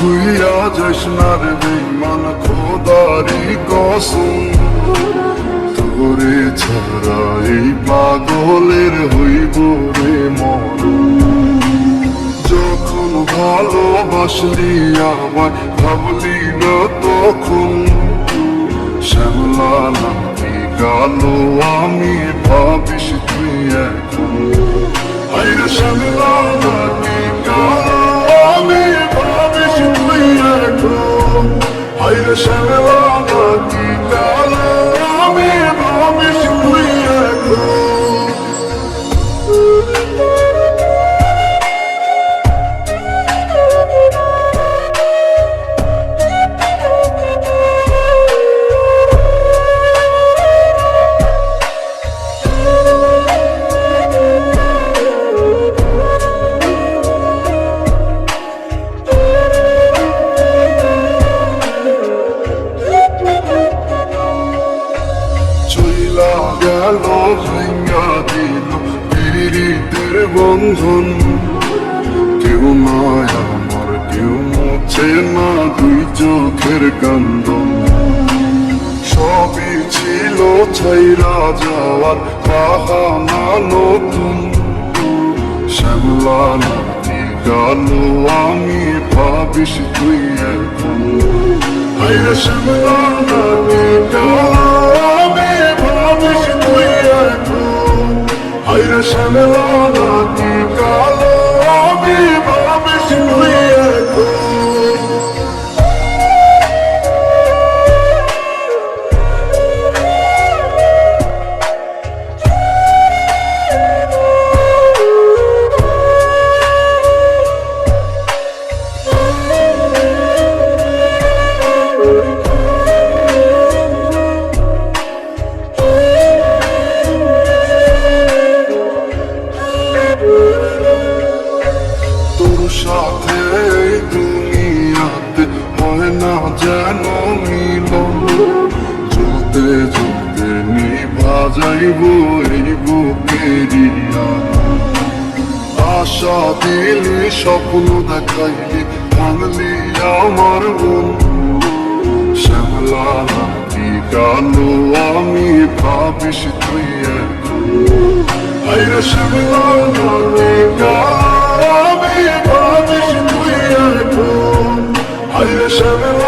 খুইয়া যাস না রে বেঈমান খোদারি কসম, তোরে ছাড়া এই পাগলের হইব রে মরণ। যখন ভালোবাসলি আমায় ভাবলি না তখন, শ্যামলা নাকি কালো আমি ভাবিস তুই এখন। আইরে শ্যামলা নাকি কালো আমি ভাবিস তুই এখন। আইরে শ্যামলা নাকি কালো আমি ভাবিস তুই এখন। গেল ভাঙা দিল পীড়িতের বন্ধন, কেউ নয় আমার কেউ মুছে না দুই চোখের কান্দন। সবই ছিল ছাইরা যাওয়ার বাহানা নতুন, শ্যামলা নাকি কালো আমি ভাবিস তুই এখন। হাইরে শ্যামলা নাকি কালো আমি ভাবিস তুই এখন। হাইরে শ্যামলা নাকি কালো আমি ভাবিস তুই এখন। সাথে এই দুনিয়াতে হয় না যেন মিলন, জ্বলতে জ্বলতে নিভা যাইব এই বুকেরই আগুন। আশা দিলি স্বপ্ন দেখাইলি ভাঙলি আমার মন, শ্যামলা নাকি কালো আমি ভাবিস তুই এখন। আইরে শ্যামলা নাকি কালো আমি ভাবিস তুই এখন। আইরে শ্যামলা